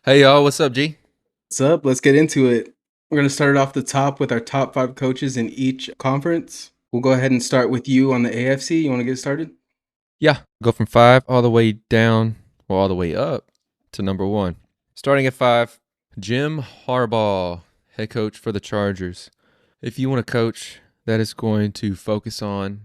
Hey y'all, what's up, G? What's up? Let's get into it. We're going to start off the top with our top five coaches in each conference. We'll go ahead and start with you on the AFC. You want to get started? Yeah, go from five all the way down, or all the way up to number one. Starting at five, Jim Harbaugh, head coach for the Chargers. If you want a coach that is going to focus on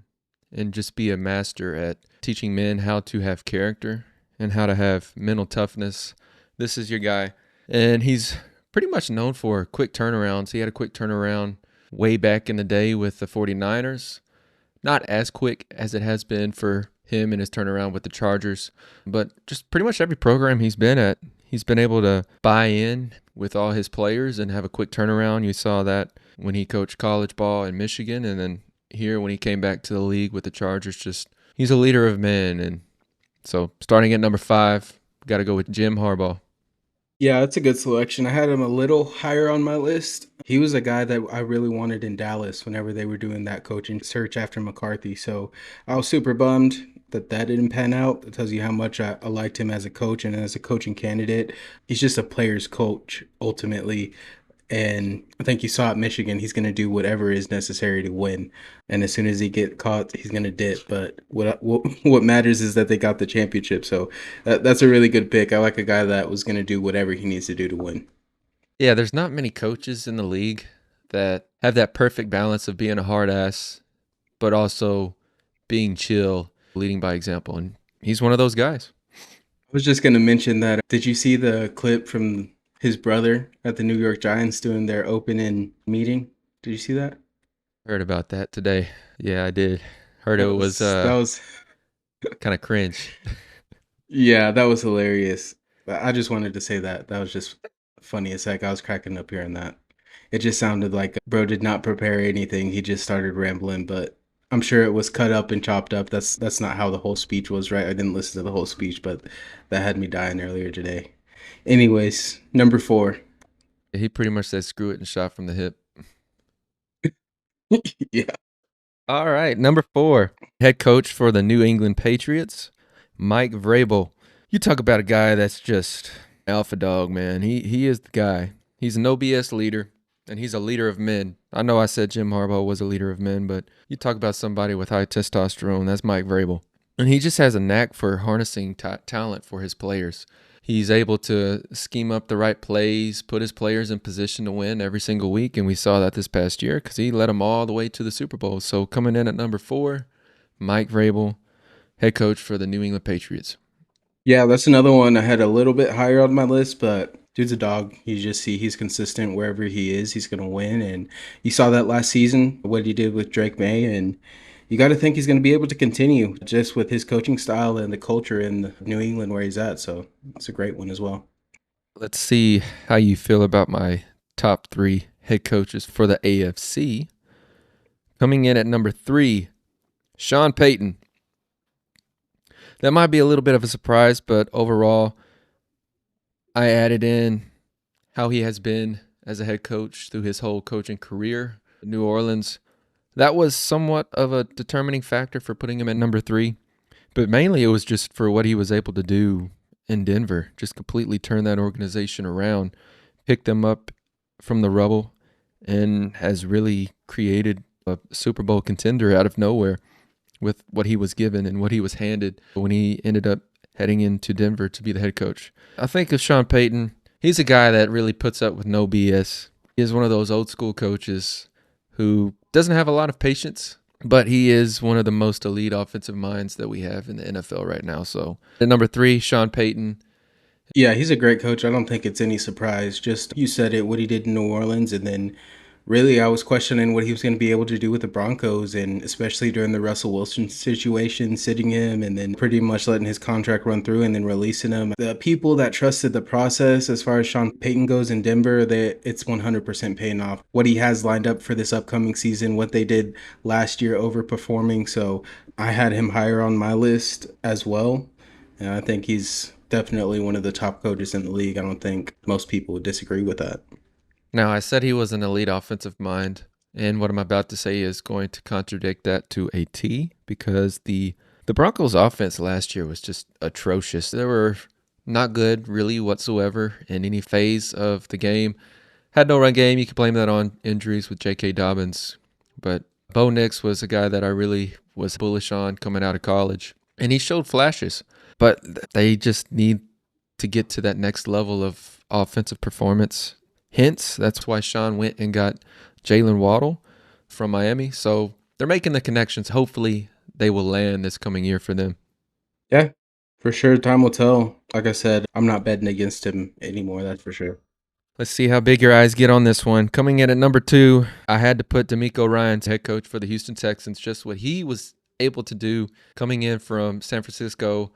and just be a master at teaching men how to have character and how to have mental toughness, this is your guy. And he's pretty much known for quick turnarounds. He had a quick turnaround way back in the day with the 49ers. Not as quick as it has been for him and his turnaround with the Chargers, but just pretty much every program he's been at, he's been able to buy in with all his players and have a quick turnaround. You saw that when he coached college ball in Michigan, and then here when he came back to the league with the Chargers. Just he's a leader of men. And so starting at number five, got to go with Jim Harbaugh. Yeah, that's a good selection. I had him a little higher on my list. He was a guy that I really wanted in Dallas whenever they were doing that coaching search after McCarthy. So I was super bummed that didn't pan out. It tells you how much I liked him as a coach and as a coaching candidate. He's just a player's coach ultimately. And I think you saw at Michigan, he's going to do whatever is necessary to win. And as soon as he get caught, he's going to dip. But what matters is that they got the championship. So that's a really good pick. I like a guy that was going to do whatever he needs to do to win. Yeah, there's not many coaches in the league that have that perfect balance of being a hard ass, but also being chill, leading by example. And he's one of those guys. I was just going to mention that. Did you see the clip from his brother at the New York Giants doing their opening meeting? Did you see that? Heard about that today. Yeah, I did. Heard it That was was that was kind of cringe. Yeah, that was hilarious. I just wanted to say that. That was just funny as heck. I was cracking up hearing that. It just sounded like bro did not prepare anything. He just started rambling, but I'm sure it was cut up and chopped up. That's not how the whole speech was, right? I didn't listen to the whole speech, but that had me dying earlier today. Anyways, number four. He pretty much said screw it and shot from the hip. Yeah. All right, number four, head coach for the New England Patriots, Mike Vrabel. You talk about a guy that's just alpha dog, man. He is the guy. He's a no BS leader, and he's a leader of men. I know I said Jim Harbaugh was a leader of men, but you talk about somebody with high testosterone, that's Mike Vrabel. And he just has a knack for harnessing talent for his players. He's able to scheme up the right plays, put his players in position to win every single week, and we saw that this past year because he led them all the way to the Super Bowl. So coming in at number four, Mike Vrabel, head coach for the New England Patriots. Yeah, that's another one I had a little bit higher on my list, but dude's a dog. You just see he's consistent wherever he is, he's gonna win. And you saw that last season, what he did with Drake May, and you got to think he's going to be able to continue just with his coaching style and the culture in New England where he's at. So it's a great one as well. Let's see how you feel about my top three head coaches for the AFC. Coming in at number three, Sean Payton. That might be a little bit of a surprise, but overall, I added in how he has been as a head coach through his whole coaching career. New Orleans, that was somewhat of a determining factor for putting him at number three, but mainly it was just for what he was able to do in Denver. Just completely turn that organization around, pick them up from the rubble, and has really created a Super Bowl contender out of nowhere with what he was given and what he was handed when he ended up heading into Denver to be the head coach. I think of Sean Payton, he's a guy that really puts up with no BS. He is one of those old school coaches who doesn't have a lot of patience, but he is one of the most elite offensive minds that we have in the NFL right now. So at number three, Sean Payton. Yeah, he's a great coach. I don't think it's any surprise. Just you said it, what he did in New Orleans, and then really I was questioning what he was going to be able to do with the Broncos, and especially during the Russell Wilson situation, sitting him and then pretty much letting his contract run through and then releasing him. The people that trusted the process as far as Sean Payton goes in Denver, that it's 100% paying off. What he has lined up for this upcoming season, what they did last year overperforming. So I had him higher on my list as well. And I think he's definitely one of the top coaches in the league. I don't think most people would disagree with that. Now, I said he was an elite offensive mind, and what I'm about to say is going to contradict that to a T because the Broncos' offense last year was just atrocious. There were not good really whatsoever in any phase of the game. Had no run game. You could blame that on injuries with J.K. Dobbins. But Bo Nix was a guy that I really was bullish on coming out of college. And he showed flashes. But they just need to get to that next level of offensive performance. Hence, that's why Sean went and got Jalen Waddle from Miami. So they're making the connections. Hopefully, they will land this coming year for them. Yeah, for sure. Time will tell. Like I said, I'm not betting against him anymore. That's for sure. Let's see how big your eyes get on this one. Coming in at number 2, I had to put DeMeco Ryans, head coach for the Houston Texans, just what he was able to do coming in from San Francisco,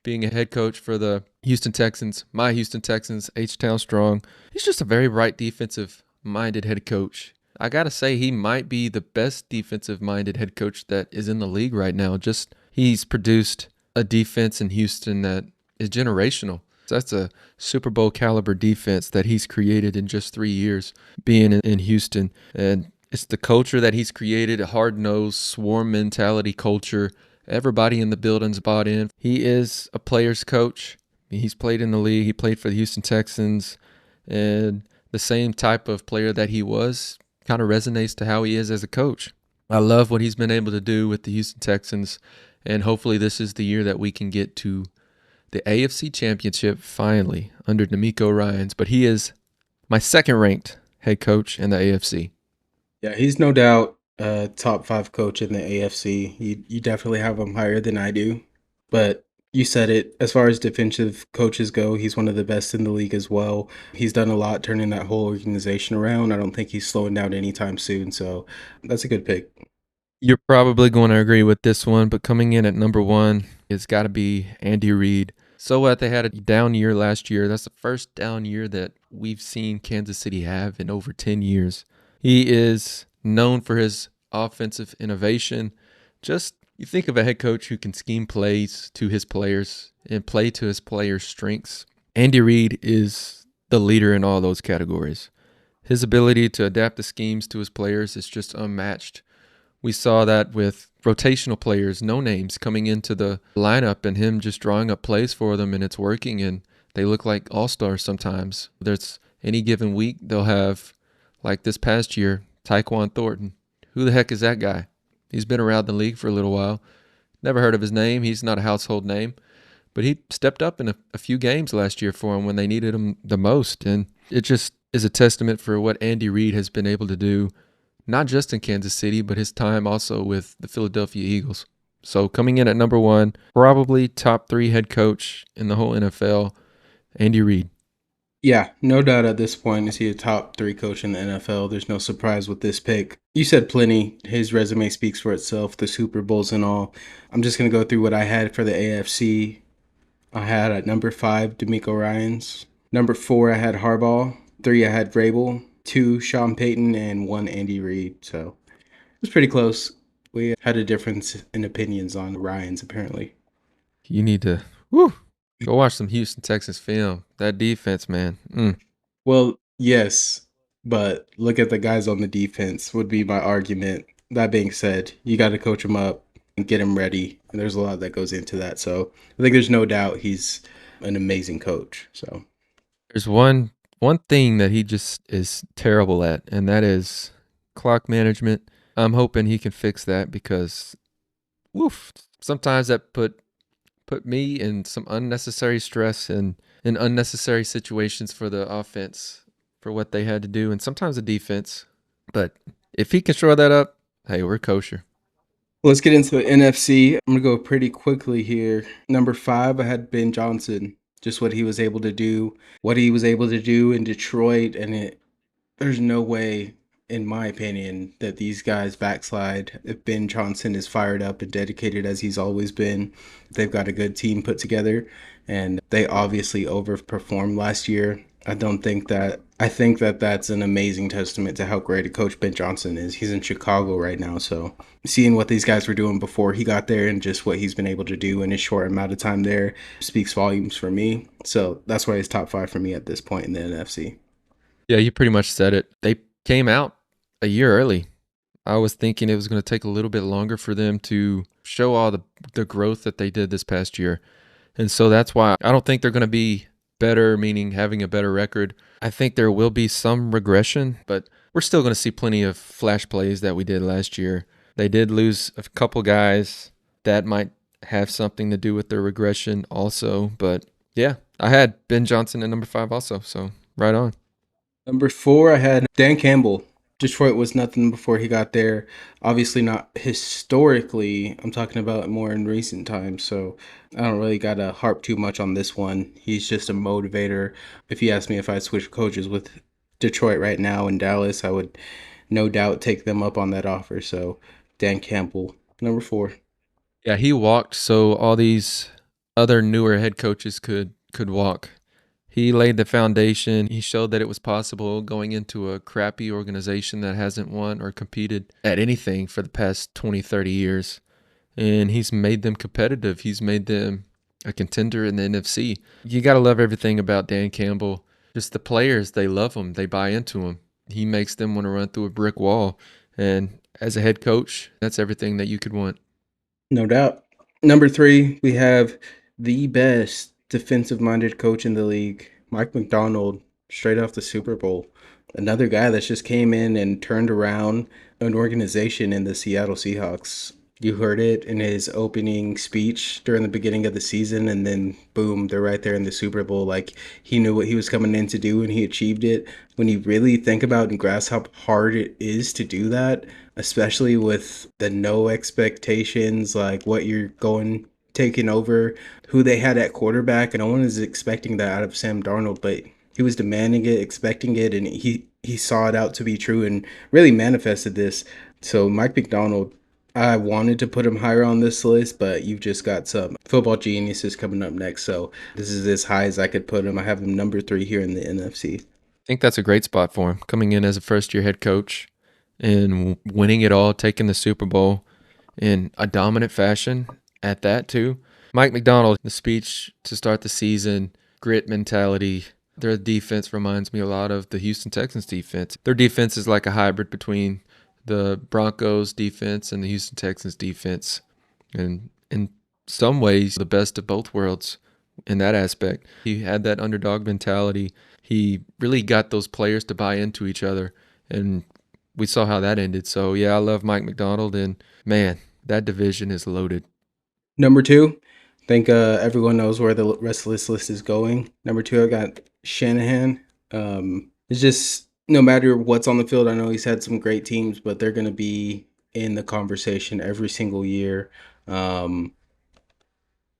being a head coach for the Houston Texans, my Houston Texans, H-Town Strong. He's just a very bright defensive-minded head coach. I got to say, he might be the best defensive-minded head coach that is in the league right now. Just he's produced a defense in Houston that is generational. That's a Super Bowl caliber defense that he's created in just 3 years being in Houston. And it's the culture that he's created, a hard-nosed swarm mentality culture. Everybody in the building's bought in. He is a player's coach. He's played in the league. He played for the Houston Texans. And the same type of player that he was kind of resonates to how he is as a coach. I love what he's been able to do with the Houston Texans. And hopefully this is the year that we can get to the AFC Championship finally under DeMeco Ryans, but he is my second-ranked head coach in the AFC. Yeah, he's no doubt a top 5 coach in the AFC. You definitely have him higher than I do. But you said it. As far as defensive coaches go, he's one of the best in the league as well. He's done a lot turning that whole organization around. I don't think he's slowing down anytime soon. So that's a good pick. You're probably going to agree with this one, but coming in at number 1, it's got to be Andy Reid. So what? They had a down year last year. That's the first down year that we've seen Kansas City have in over 10 years. He is known for his offensive innovation. Just you think of a head coach who can scheme plays to his players and play to his players' strengths. Andy Reid is the leader in all those categories. His ability to adapt the schemes to his players is just unmatched. We saw that with rotational players, no names, coming into the lineup and him just drawing up plays for them, and it's working, and they look like all-stars sometimes. There's any given week they'll have, like this past year, Tyquan Thornton. Who the heck is that guy? He's been around the league for a little while. Never heard of his name. He's not a household name. But he stepped up in a few games last year for him when they needed him the most, and it just is a testament for what Andy Reid has been able to do, not just in Kansas City, but his time also with the Philadelphia Eagles. So coming in at number 1, probably top 3 head coach in the whole NFL, Andy Reid. Yeah, no doubt at this point, is he a top 3 coach in the NFL? There's no surprise with this pick. You said plenty. His resume speaks for itself, the Super Bowls and all. I'm just going to go through what I had for the AFC. I had at number 5, DeMeco Ryans. Number 4, I had Harbaugh. 3, I had Vrabel. 2, Sean Payton. And 1, Andy Reid. So it was pretty close. We had a difference in opinions on Ryans, apparently. You need to go watch some Houston Texans film. That defense, man. Well, yes, but look at the guys on the defense would be my argument. That being said, you got to coach them up and get them ready. And there's a lot that goes into that. So I think there's no doubt he's an amazing coach. So There's one thing that he just is terrible at, and that is clock management. I'm hoping he can fix that because, sometimes that put me in some unnecessary stress and in unnecessary situations for the offense for what they had to do, and sometimes the defense. But if he can shore that up, hey, we're kosher. let's get into the NFC. I'm going to go pretty quickly here. Number 5, I had Ben Johnson. Just what he was able to do, in Detroit, and there's no way, in my opinion, that these guys backslide if Ben Johnson is fired up and dedicated as he's always been. They've got a good team put together, and they obviously overperformed last year. I think that that's an amazing testament to how great a coach Ben Johnson is. He's in Chicago right now, so seeing what these guys were doing before he got there and just what he's been able to do in his short amount of time there speaks volumes for me. So that's why he's top 5 for me at this point in the NFC. Yeah, you pretty much said it. They came out a year early. I was thinking it was going to take a little bit longer for them to show all the growth that they did this past year. And so that's why I don't think they're going to be better, meaning having a better record. I think there will be some regression, but we're still going to see plenty of flash plays that we did last year. They did lose a couple guys that might have something to do with their regression also. But yeah, I had Ben Johnson at number 5 also. So right on. Number 4, I had Dan Campbell. Detroit was nothing before he got there. Obviously, not historically. I'm talking about more in recent times. So I don't really got to harp too much on this one. He's just a motivator. If you ask me if I'd switch coaches with Detroit right now in Dallas, I would no doubt take them up on that offer. So Dan Campbell, number 4. Yeah, he walked so all these other newer head coaches could walk. He laid the foundation. He showed that it was possible going into a crappy organization that hasn't won or competed at anything for the past 20, 30 years. And he's made them competitive. He's made them a contender in the NFC. You got to love everything about Dan Campbell. Just the players, they love him. They buy into him. He makes them want to run through a brick wall. And as a head coach, that's everything that you could want. No doubt. Number 3, we have the best defensive-minded coach in the league, Mike McDonald, straight off the Super Bowl. Another guy that just came in and turned around an organization in the Seattle Seahawks. You heard it in his opening speech during the beginning of the season, and then boom, they're right there in the Super Bowl. Like, he knew what he was coming in to do, and he achieved it. When you really think about and grasp how hard it is to do that, especially with the no expectations, like what you're going taking over, who they had at quarterback. No one is expecting that out of Sam Darnold, but he was demanding it, expecting it, and he saw it out to be true and really manifested this. So Mike McDonald, I wanted to put him higher on this list, but you've just got some football geniuses coming up next. So this is as high as I could put him. I have him number 3 here in the NFC. I think that's a great spot for him, coming in as a first-year head coach and winning it all, taking the Super Bowl in a dominant fashion at that too. Mike McDonald, the speech to start the season, grit mentality. Their defense reminds me a lot of the Houston Texans defense. Their defense is like a hybrid between the Broncos defense and the Houston Texans defense. And in some ways, the best of both worlds in that aspect. He had that underdog mentality. He really got those players to buy into each other. And we saw how that ended. So, yeah, I love Mike McDonald. And, man, that division is loaded. Number 2, I think everyone knows where the rest of this list is going. Number 2, I got Shanahan. It's just no matter what's on the field, I know he's had some great teams, but they're going to be in the conversation every single year.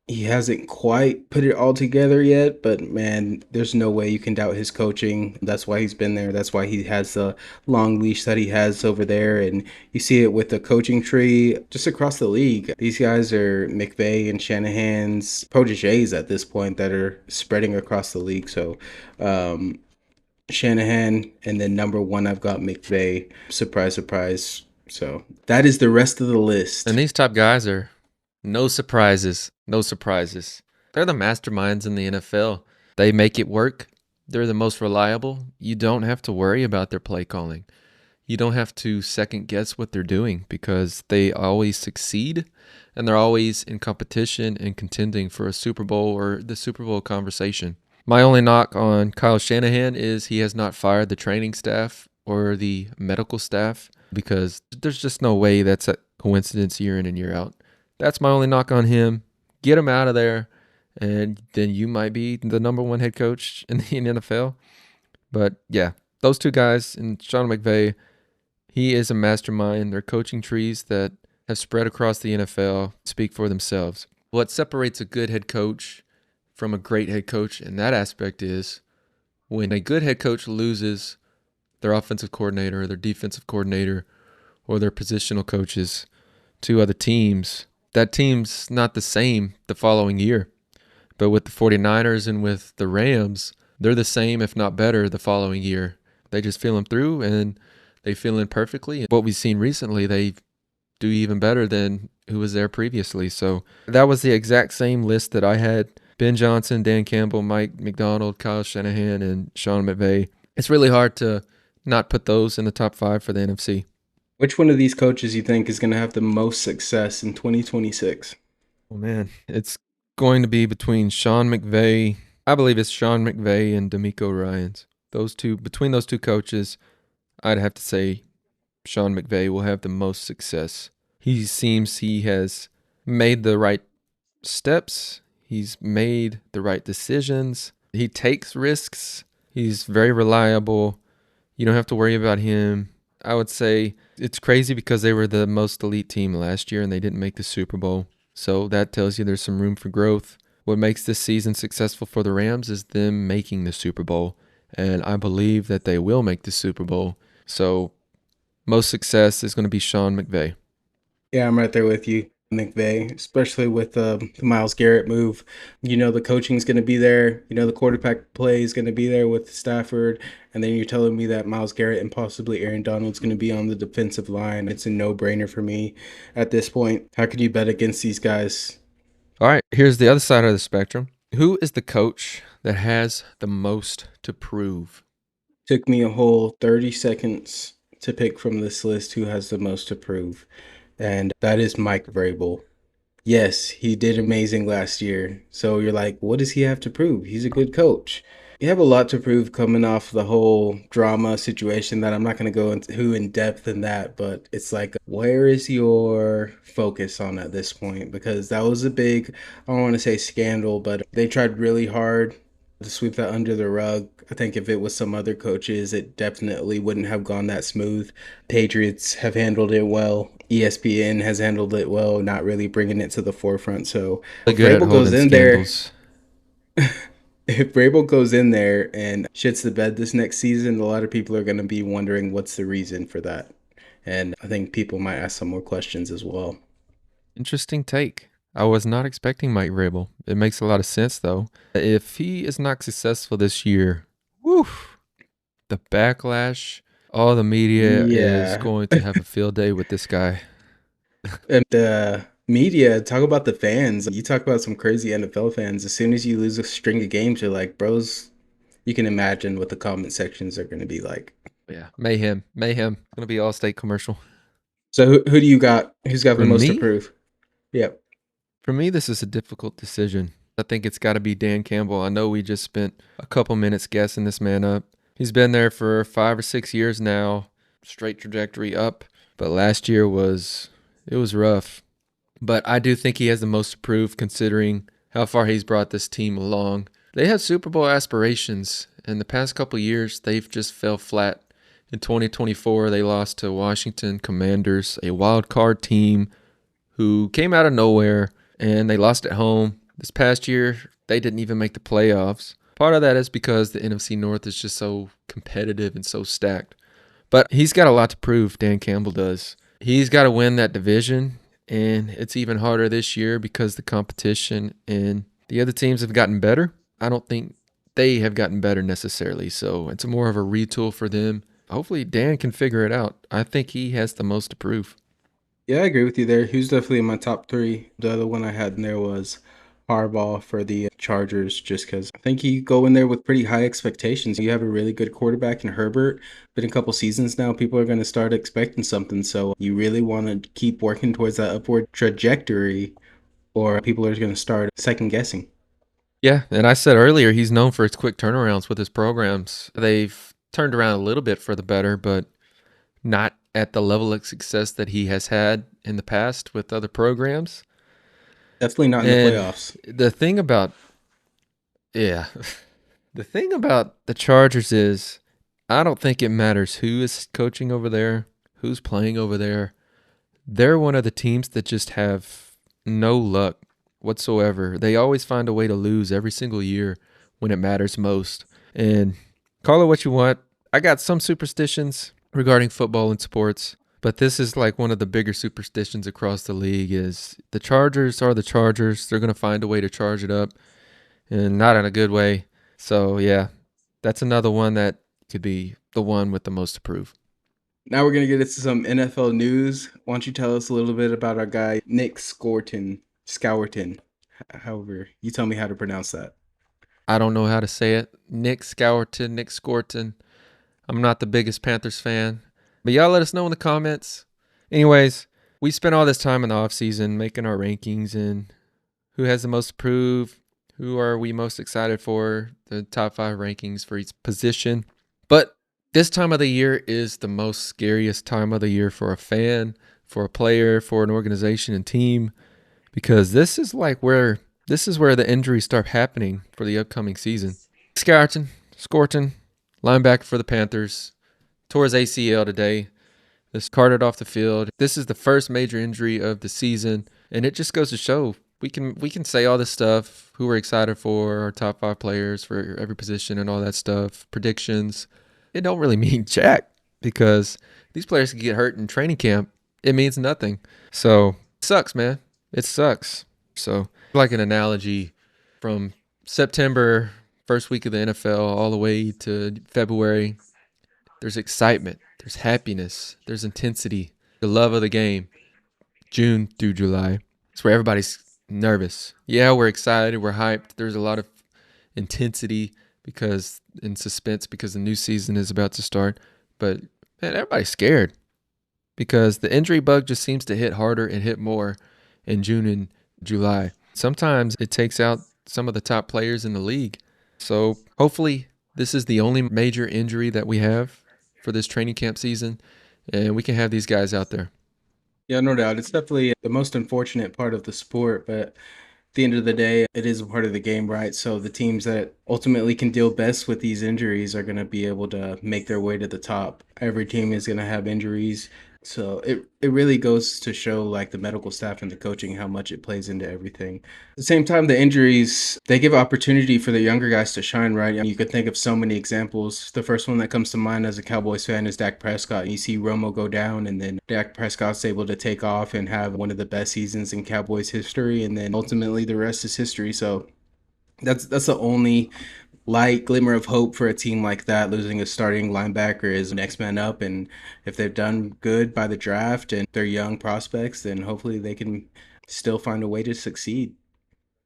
He hasn't quite put it all together yet, but man, there's no way you can doubt his coaching. That's why he's been there. That's why he has the long leash that he has over there. And you see it with the coaching tree just across the league. These guys are McVay and Shanahan's proteges at this point that are spreading across the league. So, Shanahan, and then number 1, I've got McVay. Surprise, surprise. So that is the rest of the list. And these top guys are no surprises. No surprises. They're the masterminds in the NFL. They make it work. They're the most reliable. You don't have to worry about their play calling. You don't have to second guess what they're doing because they always succeed and they're always in competition and contending for a Super Bowl or the Super Bowl conversation. My only knock on Kyle Shanahan is he has not fired the training staff or the medical staff because there's just no way that's a coincidence year in and year out. That's my only knock on him. Get him out of there, and then you might be the number 1 head coach in the NFL. But yeah, those two guys and Sean McVay, he is a mastermind. They're coaching trees that have spread across the NFL speak for themselves. What separates a good head coach from a great head coach in that aspect is when a good head coach loses their offensive coordinator or their defensive coordinator or their positional coaches to other teams, that team's not the same the following year. But with the 49ers and with the Rams, they're the same, if not better, the following year. They just feel them through, and they fill in perfectly. What we've seen recently, they do even better than who was there previously. So that was the exact same list that I had. Ben Johnson, Dan Campbell, Mike McDonald, Kyle Shanahan, and Sean McVay. It's really hard to not put those in the top 5 for the NFC. Which one of these coaches you think is going to have the most success in 2026? Oh, man, it's going to be between Sean McVay. I believe it's Sean McVay and D'Amico Ryans. Between those two coaches, I'd have to say Sean McVay will have the most success. He seems he has made the right steps. He's made the right decisions. He takes risks. He's very reliable. You don't have to worry about him. I would say it's crazy because they were the most elite team last year and they didn't make the Super Bowl. So that tells you there's some room for growth. What makes this season successful for the Rams is them making the Super Bowl. And I believe that they will make the Super Bowl. So most success is going to be Sean McVay. Yeah, I'm right there with you, McVay, especially with the Myles Garrett move. You know, the coaching's going to be there. You know, the quarterback play is going to be there with Stafford. And then you're telling me that Myles Garrett and possibly Aaron Donald's going to be on the defensive line. It's a no-brainer for me at this point. How could you bet against these guys? All right, here's the other side of the spectrum. Who is the coach that has the most to prove? Took me a whole 30 seconds to pick from this list who has the most to prove. And that is Mike Vrabel. Yes, he did amazing last year. So you're like, what does he have to prove? He's a good coach. You have a lot to prove coming off the whole drama situation that I'm not going to go into in depth in that, but it's like, where is your focus on at this point? Because that was a big, I don't want to say scandal, but they tried really hard to sweep that under the rug. I think if it was some other coaches, it definitely wouldn't have gone that smooth. Patriots have handled it well. ESPN has handled it well, not really bringing it to the forefront. So Really if good at Vrabel goes holding in scandals. there, if Vrabel goes in there and shits the bed this next season, a lot of people are going to be wondering what's the reason for that. And I think people might ask some more questions as well. Interesting take. I was not expecting Mike Vrabel. It makes a lot of sense, though. If he is not successful this year, woof, the backlash, all the media is Yeah. going to have a field day with this guy. And the media, talk about the fans. You talk about some crazy NFL fans. As soon as you lose a string of games, you're like, bros, you can imagine what the comment sections are going to be like. Yeah, mayhem. It's going to be all state commercial. So who do you got? Who's got For the most to me, prove? Yep. for me, this is a difficult decision. I think it's got to be Dan Campbell. I know we just spent a couple minutes guessing this man up. He's been there for 5 or 6 years now, straight trajectory up. But last year was rough. But I do think he has the most to prove considering how far he's brought this team along. They have Super Bowl aspirations. In the past couple years, they've just fell flat. In 2024, they lost to Washington Commanders, a wild card team who came out of nowhere, and they lost at home. This past year, they didn't even make the playoffs. Part of that is because the NFC North is just so competitive and so stacked. But he's got a lot to prove, Dan Campbell does. He's got to win that division, and it's even harder this year because the competition and the other teams have gotten better. I don't think they have gotten better necessarily, so it's more of a retool for them. Hopefully Dan can figure it out. I think he has the most to prove. Yeah, I agree with you there. Who's definitely in my top three. The other one I had in there was Harbaugh for the Chargers, just because I think you go in there with pretty high expectations. You have a really good quarterback in Herbert. Been a couple seasons now, people are going to start expecting something. So you really want to keep working towards that upward trajectory, or people are going to start second guessing. Yeah, and I said earlier he's known for his quick turnarounds with his programs. They've turned around a little bit for the better, but not at the level of success that he has had in the past with other programs. Definitely not in the And playoffs. the thing about, yeah, the thing about the Chargers is I don't think it matters who is coaching over there, who's playing over there. They're one of the teams that just have no luck whatsoever. They always find a way to lose every single year when it matters most. And call it what you want. I got some superstitions regarding football and sports, but this is like one of the bigger superstitions across the league is the Chargers are the Chargers. They're going to find a way to charge it up and not in a good way. So, yeah, that's another one that could be the one with the most to prove. Now we're going to get into some NFL news. Why don't you tell us a little bit about our guy, Nick Scourton. However, you tell me how to pronounce that. I don't know how to say it. Nick Scourton. I'm not the biggest Panthers fan, but y'all let us know in the comments. Anyways, we spent all this time in the offseason making our rankings, and who has the most to prove, who are we most excited for, the top 5 rankings for each position. But this time of the year is the most scariest time of the year for a fan, for a player, for an organization and team, because this is where the injuries start happening for the upcoming season. Scorton, linebacker for the Panthers, tore his ACL today. This carted off the field. This is the first major injury of the season, and it just goes to show we can say all this stuff, who we're excited for, our top 5 players for every position and all that stuff, predictions. It don't really mean jack because these players can get hurt in training camp. It means nothing. So it sucks, man. It sucks. So like an analogy from September, first week of the NFL, all the way to February, there's excitement, there's happiness, there's intensity, the love of the game. June through July, it's where everybody's nervous. Yeah, we're excited, we're hyped. There's a lot of intensity in suspense because the new season is about to start. But man, everybody's scared because the injury bug just seems to hit harder and hit more in June and July. Sometimes it takes out some of the top players in the league. So hopefully this is the only major injury that we have for this training camp season, and we can have these guys out there. Yeah, no doubt. It's definitely the most unfortunate part of the sport, but at the end of the day, it is a part of the game, right? So the teams that ultimately can deal best with these injuries are going to be able to make their way to the top. Every team is going to have injuries. So it really goes to show like the medical staff and the coaching how much it plays into everything. At the same time, the injuries, they give opportunity for the younger guys to shine, right? You could think of so many examples. The first one that comes to mind as a Cowboys fan is Dak Prescott. You see Romo go down, and then Dak Prescott's able to take off and have one of the best seasons in Cowboys history, and then ultimately the rest is history. So that's the only light glimmer of hope for a team like that. Losing a starting linebacker is next man up, and if they've done good by the draft and they're young prospects, then hopefully they can still find a way to succeed.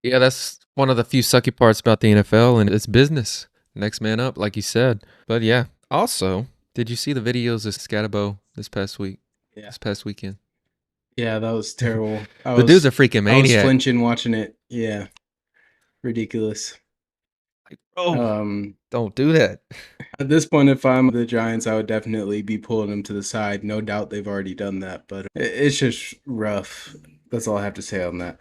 Yeah, that's one of the few sucky parts about the NFL, and it's business. Next man up, like you said. But yeah, also, did you see the videos of Scatabo this past weekend? Yeah, that was terrible. The dude's a freaking I was maniac. flinching watching it. Yeah, ridiculous. Like, bro, Um, don't do that. at this point, if I'm the Giants, I would definitely be pulling them to the side. No doubt they've already done that, but it's just rough. That's all I have to say on that.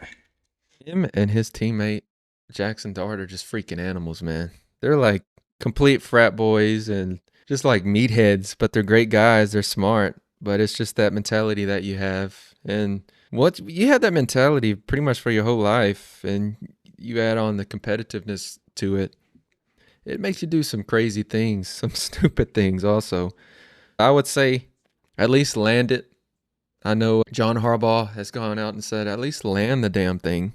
Him and his teammate Jackson Dart are just freaking animals, man. They're like complete frat boys and just like meatheads, but they're great guys. They're smart, but it's just that mentality that you have. And what you have that mentality pretty much for your whole life, and you add on the competitiveness to it. It makes you do some crazy things, some stupid things also. I would say at least land it. I know John Harbaugh has gone out and said at least land the damn thing.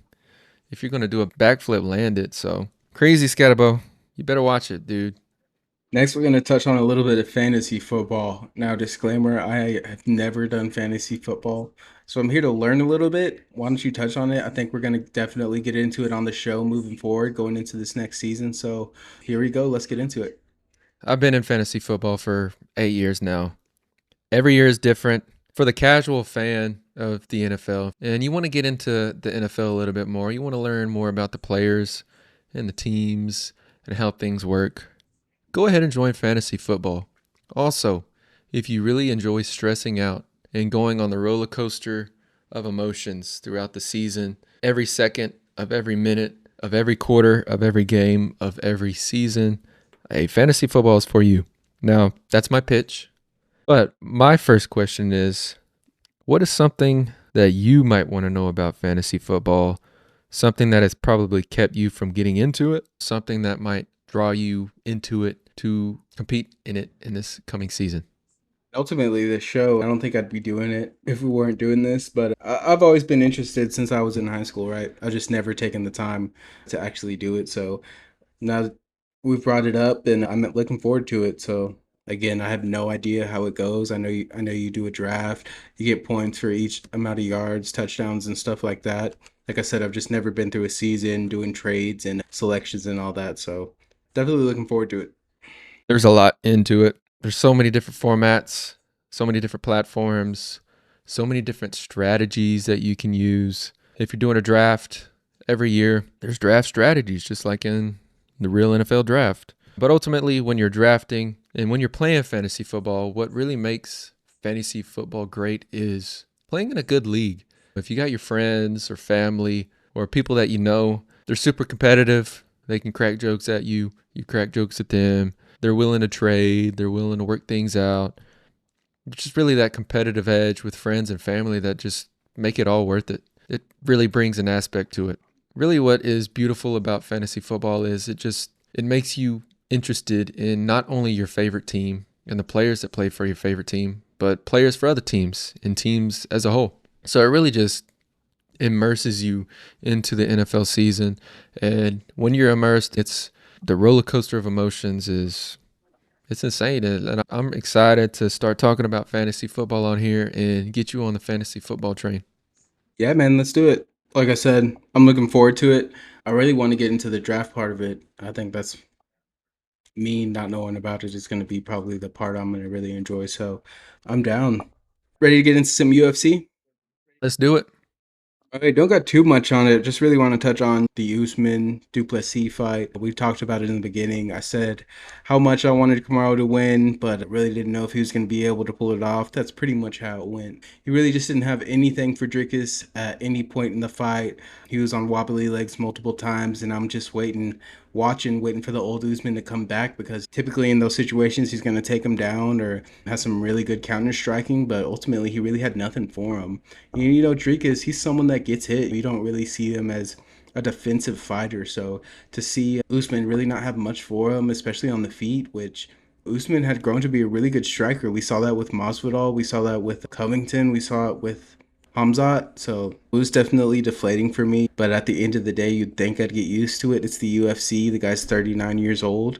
If you're going to do a backflip, land it. So crazy, Scatabo. You better watch it, dude. Next, we're going to touch on a little bit of fantasy football. Now, disclaimer, I have never done fantasy football, so I'm here to learn a little bit. Why don't you touch on it? I think we're going to definitely get into it on the show moving forward, going into this next season. So here we go. Let's get into it. I've been in fantasy football for 8 years now. Every year is different. For the casual fan of the NFL, and you want to get into the NFL a little bit more, you want to learn more about the players and the teams and how things work, go ahead and join fantasy football. Also, if you really enjoy stressing out and going on the roller coaster of emotions throughout the season, every second of every minute of every quarter of every game of every season, hey, fantasy football is for you. Now, that's my pitch. But my first question is, what is something that you might want to know about fantasy football? Something that has probably kept you from getting into it? Something that might draw you into it to compete in it in this coming season? Ultimately, the show, I don't think I'd be doing it if we weren't doing this, but I've always been interested since I was in high school, right? I've just never taken the time to actually do it. So now that we've brought it up, and I'm looking forward to it. So again, I have no idea how it goes. I know you do a draft. You get points for each amount of yards, touchdowns, and stuff like that. Like I said, I've just never been through a season doing trades and selections and all that. So definitely looking forward to it. There's a lot into it. There's so many different formats, so many different platforms, so many different strategies that you can use. If you're doing a draft, every year there's draft strategies, just like in the real NFL draft. But ultimately, when you're drafting and when you're playing fantasy football, what really makes fantasy football great is playing in a good league. If you got your friends or family or people that you know, they're super competitive. They can crack jokes at you. You crack jokes at them. They're willing to trade. They're willing to work things out. It's just really that competitive edge with friends and family that just make it all worth it. It really brings an aspect to it. Really, what is beautiful about fantasy football is it makes you interested in not only your favorite team and the players that play for your favorite team, but players for other teams and teams as a whole. So it really just immerses you into the NFL season. And when you're immersed, it's the roller coaster of emotions is it's insane. And I'm excited to start talking about fantasy football on here and get you on the fantasy football train. Yeah, man, let's do it. Like I said, I'm looking forward to it. I really want to get into the draft part of it. I think that's me not knowing about it is going to be probably the part I'm going to really enjoy. So I'm down. Ready to get into some UFC? Let's do it. All right, don't got too much on it. Just really want to touch on the Usman Duplessis fight. We talked about it in the beginning. I said how much I wanted Kamaru to win, but I really didn't know if he was going to be able to pull it off. That's pretty much how it went. He really just didn't have anything for Dricus at any point in the fight. He was on wobbly legs multiple times, and I'm just waiting for the old Usman to come back because typically in those situations he's going to take him down or has some really good counter striking, but ultimately he really had nothing for him. You know, Dricus, he's someone that gets hit. You don't really see him as a defensive fighter. So to see Usman really not have much for him, especially on the feet, which Usman had grown to be a really good striker. We saw that with Masvidal. We saw that with Covington. We saw it with Hamzat. So it was definitely deflating for me. But at the end of the day, you'd think I'd get used to it. It's the UFC. The guy's 39 years old.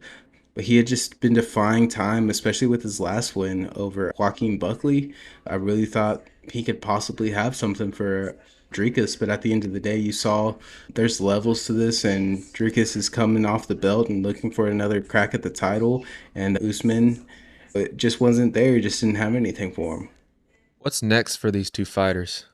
But he had just been defying time, especially with his last win over Joaquin Buckley. I really thought he could possibly have something for Dricus, but at the end of the day, you saw there's levels to this, and Dricus is coming off the belt and looking for another crack at the title, and Usman, it just wasn't there. He just didn't have anything for him. What's next for these two fighters?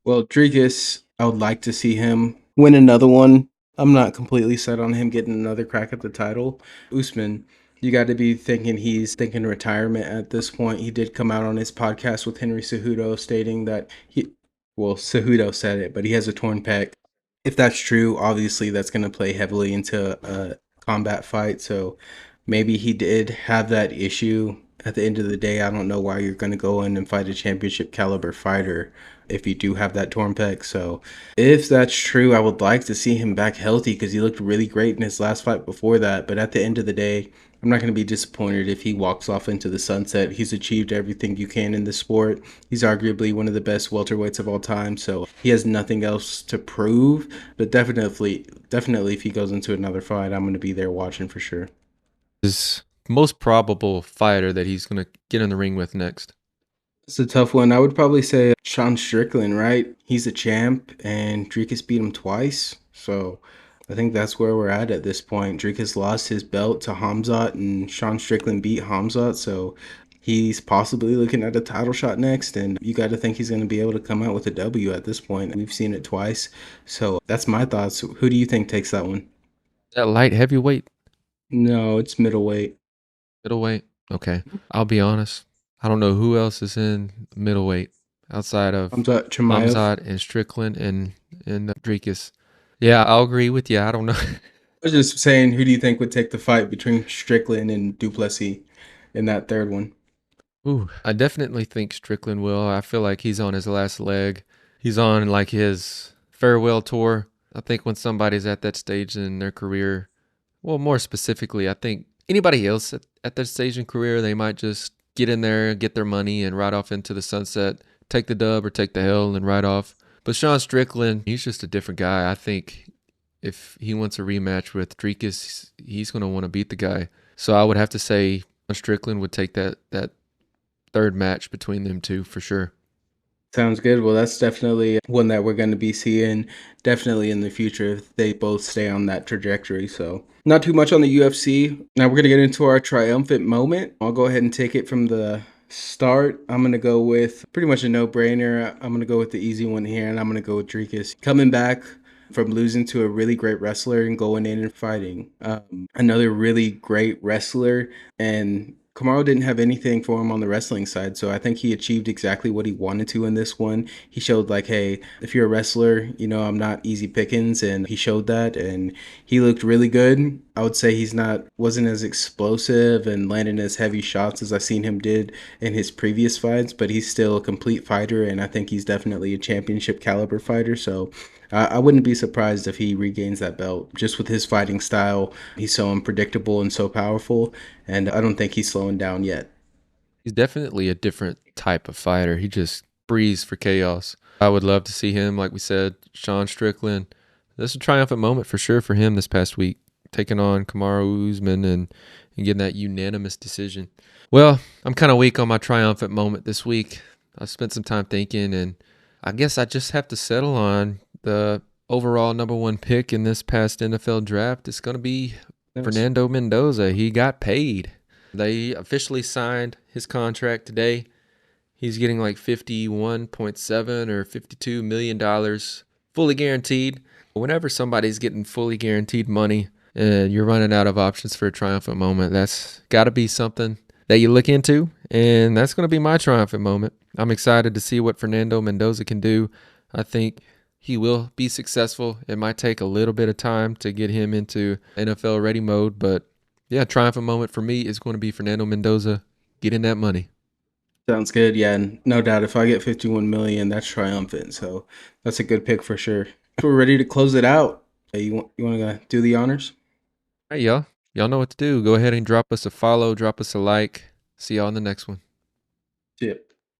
Well, Dricus, I would like to see him win another one. I'm not completely set on him getting another crack at the title. Usman, you got to be thinking he's thinking retirement at this point. He did come out on his podcast with Henry Cejudo stating that well, Cejudo said it, but he has a torn pec. If that's true, obviously that's going to play heavily into a combat fight. So maybe he did have that issue. At the end of the day, I don't know why you're going to go in and fight a championship caliber fighter if you do have that torn pec. So if that's true, I would like to see him back healthy because he looked really great in his last fight before that. But at the end of the day, I'm not going to be disappointed if he walks off into the sunset. He's achieved everything you can in the sport. He's arguably one of the best welterweights of all time, so he has nothing else to prove. But definitely, if he goes into another fight, I'm going to be there watching for sure. His most probable fighter that he's going to get in the ring with next? It's a tough one. I would probably say Sean Strickland, right? He's a champ, and Dricus beat him twice. So I think that's where we're at this point. Dricus lost his belt to Hamzat, and Sean Strickland beat Hamzat. So he's possibly looking at a title shot next, and you got to think he's going to be able to come out with a W at this point. We've seen it twice. So that's my thoughts. Who do you think takes that one? That light heavyweight? No, it's middleweight. Middleweight? Okay. I'll be honest. I don't know who else is in middleweight outside of Hamzat Chimaev. Hamzat and Strickland and Dricus. Yeah, I'll agree with you. I don't know. I was just saying, who do you think would take the fight between Strickland and Duplessis in that third one? Ooh, I definitely think Strickland will. I feel like he's on his last leg. He's on like his farewell tour. I think when somebody's at that stage in their career, well, more specifically, I think anybody else at that stage in career, they might just get in there, get their money, and ride off into the sunset, take the dub or take the L and ride off. But Sean Strickland, he's just a different guy. I think if he wants a rematch with Dricus, he's going to want to beat the guy. So I would have to say Strickland would take that third match between them two for sure. Sounds good. Well, that's definitely one that we're going to be seeing definitely in the future if they both stay on that trajectory. So, not too much on the UFC. Now, we're going to get into our triumphant moment. I'll go ahead and take it from the start. I'm going to go with pretty much a no brainer. I'm going to go with the easy one here, and I'm going to go with Dricus coming back from losing to a really great wrestler and going in and fighting another really great wrestler. And Kamaru didn't have anything for him on the wrestling side, so I think he achieved exactly what he wanted to in this one. He showed like, hey, if you're a wrestler, I'm not easy pickings, and he showed that, and he looked really good. I would say he's not wasn't as explosive and landing as heavy shots as I've seen him did in his previous fights, but he's still a complete fighter, and I think he's definitely a championship caliber fighter. So I wouldn't be surprised if he regains that belt. Just with his fighting style, he's so unpredictable and so powerful, and I don't think he's slowing down yet. He's definitely a different type of fighter. He just breathes for chaos. I would love to see him, like we said, Sean Strickland. This is a triumphant moment for sure for him this past week, taking on Kamaru Usman and getting that unanimous decision. Well, I'm kind of weak on my triumphant moment this week. I spent some time thinking, and I guess I just have to settle on the overall number one pick in this past NFL draft. It's going to be Fernando Mendoza. He got paid. They officially signed his contract today. He's getting like $51.7 or $52 million fully guaranteed. Whenever somebody's getting fully guaranteed money and you're running out of options for a triumphant moment, that's got to be something that you look into, and that's going to be my triumphant moment. I'm excited to see what Fernando Mendoza can do. I think he will be successful. It might take a little bit of time to get him into NFL ready mode, but yeah, triumphant moment for me is going to be Fernando Mendoza getting that money. Sounds good. Yeah, and no doubt if I get 51 million, that's triumphant. So that's a good pick for sure. We're ready to close it out. You want to do the honors? All right, y'all. Y'all know what to do. Go ahead and drop us a follow, drop us a like. See y'all in the next one. Yeah.